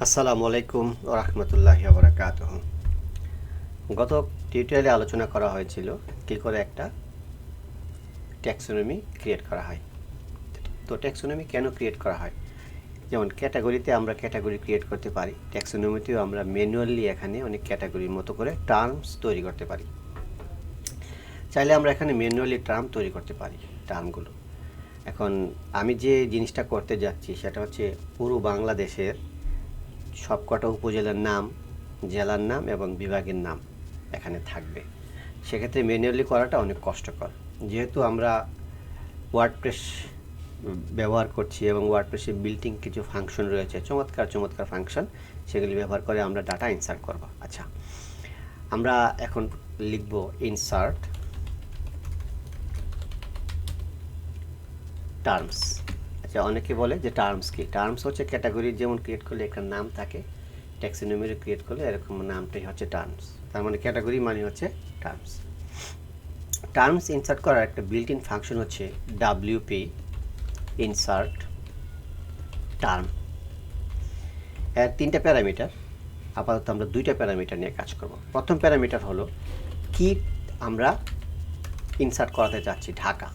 আসসালামু আলাইকুম ওয়া রাহমাতুল্লাহি ওয়া বারাকাতুহু। গত টিউটোরিয়ালে আলোচনা করা হয়েছিল কী করে একটা ট্যাক্সোনমি ক্রিয়েট করা হয়। তো ট্যাক্সোনমি কেন ক্রিয়েট করা হয়? যেমন ক্যাটাগরিতে আমরা ক্যাটাগরি ক্রিয়েট করতে পারি, ট্যাক্সোনমিতেও আমরা ম্যানুয়ালি এখানে অনেক ক্যাটাগরির মতো করে টার্মস তৈরি করতে পারি। চাইলে আমরা এখানে ম্যানুয়ালি টার্ম তৈরি করতে পারি টার্মগুলো। এখন আমি যে জিনিসটা করতে যাচ্ছি সেটা হচ্ছে পুরো বাংলাদেশের সবকটা উপজেলার নাম, জেলার নাম এবং বিভাগের নাম এখানে থাকবে। সেক্ষেত্রে ম্যানুয়ালি করাটা অনেক কষ্টকর। যেহেতু আমরা ওয়ার্ডপ্রেস ব্যবহার করছি এবং ওয়ার্ডপ্রেসে বিল্ট ইন কিছু ফাংশন রয়েছে, চমৎকার চমৎকার ফাংশন, সেগুলি ব্যবহার করে আমরা ডাটা ইনসার্ট করব। আচ্ছা, আমরা এখন লিখব ইনসার্ট টার্মস। আচ্ছা, অনেকে বলে যে টার্মস কি? টার্মস হচ্ছে ক্যাটাগরি যেমন ক্রিয়েট করলে একটা নাম থাকে, ট্যাক্সোনমির ক্রিয়েট করলে এরকম নামটাই হচ্ছে টার্মস। তার মানে ক্যাটাগরি মানে হচ্ছে টার্মস। টার্মস ইনসার্ট করার একটা বিল্ট ইন ফাংশন হচ্ছে ডাব্লিউপি ইনসার্ট টার্ম। এর তিনটা প্যারামিটার, আপাতত আমরা দুইটা প্যারামিটার নিয়ে কাজ করব। প্রথম প্যারামিটার হলো কি আমরা ইনসার্ট করাতে চাচ্ছি, ঢাকা।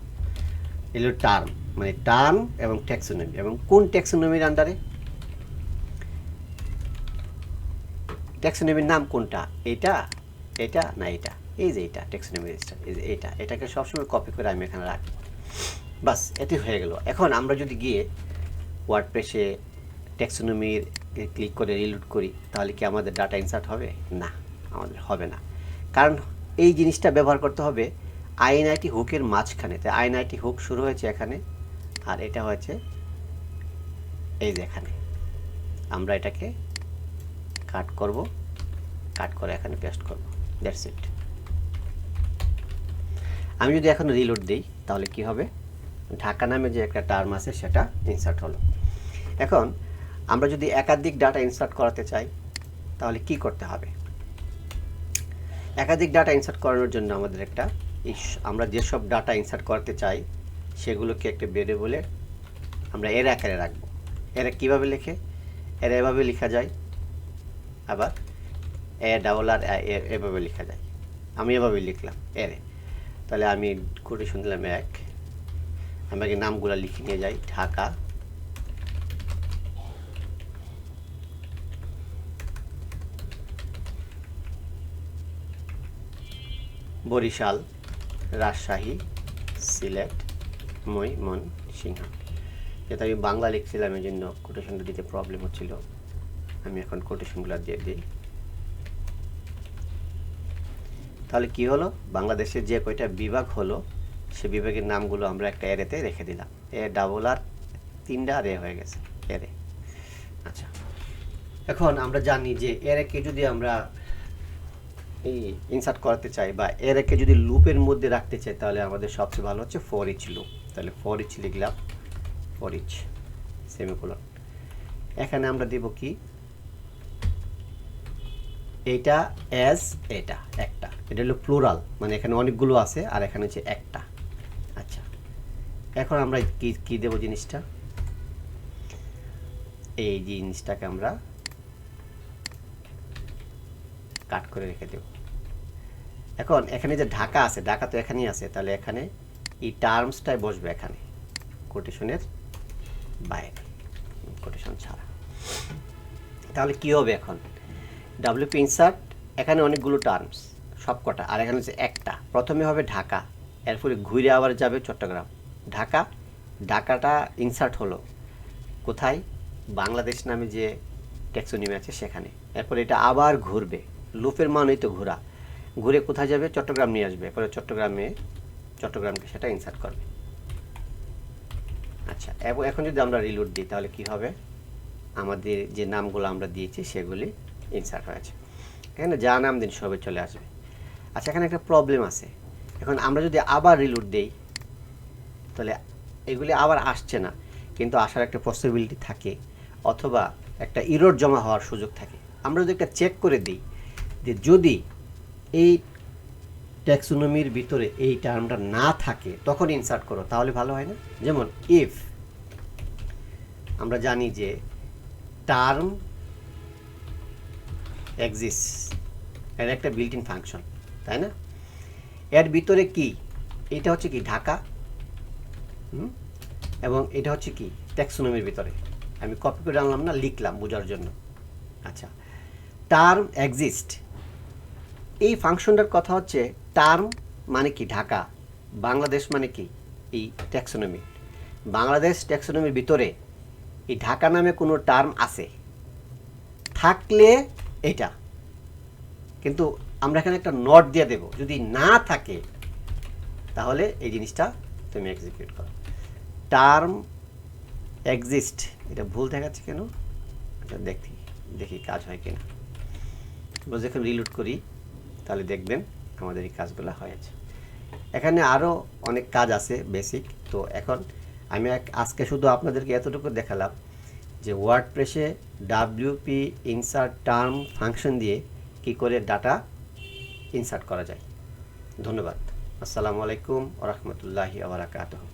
এগুলো টার্ম মানে টার্ম এবং ট্যাক্সোনমি, এবং কোন ট্যাক্সোনমির আন্ডারে, ট্যাক্সোনমির নাম কোনটা, এটা এটা না এটা, এই যে এটা ট্যাক্সোনমি রেজিস্টার, এই যে এটা, এটাকে সবসময় কপি করে আমি এখানে রাখবো। বাস, এটি হয়ে গেল। এখন আমরা যদি গিয়ে ওয়ার্ডপ্রেসে ট্যাক্সোনমির ক্লিক করে রিলোড করি, তাহলে কি আমাদের ডাটা ইনসার্ট হবে? না, আমাদের হবে না। কারণ এই জিনিসটা ব্যবহার করতে হবে আইএনআইটি হুকের মাঝখানে। তাই আইএনআইটি হুক শুরু হয়েছে এখানে, আর এটা হয়েছে এই যে এখানে। আমরা এটাকে কাট করব, কাট করে এখানে পেস্ট করব, দ্যাটস ইট। আমি যদি এখন রিলোড দিই তাহলে কি হবে? ঢাকা নামে যে একটা টার্ম আছে সেটা ইনসার্ট হলো। এখন আমরা যদি একাধিক ডাটা ইনসার্ট করাতে চাই তাহলে কি করতে হবে? একাধিক ডাটা ইনসার্ট করানোর জন্য আমাদের একটা আমরা যেসব ডাটা ইনসার্ট করতে চাই সেগুলোকে একটা ভেরিয়েবলে আমরা এর আকারে রাখবো। এরা কীভাবে লেখে? এরা এভাবে লেখা যায়, আবার এ ডাবল আর এভাবে লেখা যায়। আমি এভাবে লিখলাম এরে, তাহলে আমি কোটেশন দিলাম এক, আমাকে নামগুলো লিখে নিয়ে যাই। ঢাকা, বরিশাল, রাজশাহী, সিলেট, ময়মনসিংহ। যেহেতু আমি বাংলা লিখছিলাম এই জন্য কোটেশনটা দিতে প্রবলেম হচ্ছিল। আমি এখন কোটেশনগুলো দিয়ে দিই। তাহলে কি হলো? বাংলাদেশের যে কয়টা বিভাগ হলো সে বিভাগের নামগুলো আমরা একটা এরেতে রেখে দিলাম। এ ডাবল আর তিনটা আর এ হয়ে গেছে এরে। আচ্ছা, এখন আমরা জানি যে এরেকে যদি আমরা এই ইনসার্ট করাতে চাই বা এরেকে যদি লুপের মধ্যে রাখতে চাই তাহলে আমাদের সবচেয়ে ভালো হচ্ছে ফর ইচ লুপ। তাহলে ফর ইচ লিখলাম, ফর ইচ সেমিকোলন। এখানে আমরা দেব কি, এটা অ্যাজ এটা একটা, এটা হলো প্লুরাল, মানে এখানে অনেকগুলো আছে আর এখানে হচ্ছে একটা। আচ্ছা, এখন আমরা কি কি দেব জিনিসটা, এই জিনিসটাকে আমরা কাট করে রেখে দেব। এখন এখানে যে ঢাকা আছে, ঢাকা তো এখানেই আছে, তাহলে এখানে এই টার্মসটাই বসবে এখানে কোটেশনের বাইরে, কোটেশন ছাড়া। তাহলে কি হবে? এখন ডাব্লিউপি ইনসার্ট, এখানে অনেকগুলো টার্মস সবকটা, আর এখানে হচ্ছে একটা। প্রথমে হবে ঢাকা, এরপরে ঘুরে আবার যাবে চট্টগ্রাম। ঢাকা, ঢাকাটা ইনসার্ট হলো কোথায়? বাংলাদেশ নামে যে ট্যাক্সোনমি আছে সেখানে। এরপরে এটা আবার ঘুরবে, লুপের মানই তো ঘোরা, ঘুরে কোথায় যাবে? চট্টগ্রাম নিয়ে আসবে, এরপরে চট্টগ্রামকে সেটা ইনসার্ট করবে। আচ্ছা, এবং এখন যদি আমরা রিলোড দিই তাহলে কি হবে? আমাদের যে নামগুলো আমরা দিয়েছি সেগুলি ইনসার্ট হয়েছে। এখানে যা নাম দিন সবে চলে আসবে। আচ্ছা, এখানে একটা প্রবলেম আছে। এখন আমরা যদি আবার রিলোড দেই তাহলে এগুলি আবার আসছে না, কিন্তু আসার একটা পসিবিলিটি থাকে, অথবা একটা ইরর জমা হওয়ার সুযোগ থাকে। আমরা যদি একটা চেক করে দিই যে যদি এই ট্যাক্সোনমির ভিতরে এই টার্মটা না থাকে তখন ইনসার্ট করো, তাহলে ভালো হয় না? যেমন ইফ আমরা জানি যে টার্ম এক্সিস্ট, এর একটা বিল্ট ইন ফাংশন, তাই না? এর ভিতরে কি, এটা হচ্ছে কি ঢাকা, এবং এটা হচ্ছে কি ট্যাক্সোনমির ভিতরে। আমি কপি করে আনলাম না, লিখলাম বোঝার জন্য। আচ্ছা, টার্ম এক্সিস্ট, এই ফাংশনটার কথা হচ্ছে টার্ম মানে কি ঢাকা, বাংলাদেশ মানে কি এই ট্যাক্সোনমি। বাংলাদেশ ট্যাক্সোনমির ভিতরে এই ঢাকা নামে কোনো টার্ম আছে থাকলে এটা, কিন্তু আমরা এখানে একটা নট দিয়ে দেব, যদি না থাকে তাহলে এই জিনিসটা তুমি এক্সিকিউট করো। টার্ম এক্সিস্ট, এটা ভুল দেখাচ্ছে কেন, এটা দেখি কাজ হয় কিনা। আমরা যখন রিলোড করি তাহলে দেখবেন আমাদের এই কাজগুলো হয়েছে। এখানে আরও অনেক কাজ আছে বেসিক, তো এখন আমি আজকে শুধু আপনাদেরকে এতটুকু দেখালাম যে ওয়ার্ডপ্রেসে ডাব্লিউপি ইনসার্ট টার্ম ফাংশন দিয়ে কি করে ডাটা ইনসার্ট করা যায়। ধন্যবাদ। আসসালামু আলাইকুম ওয়া রাহমাতুল্লাহি ওয়া বারাকাতুহু।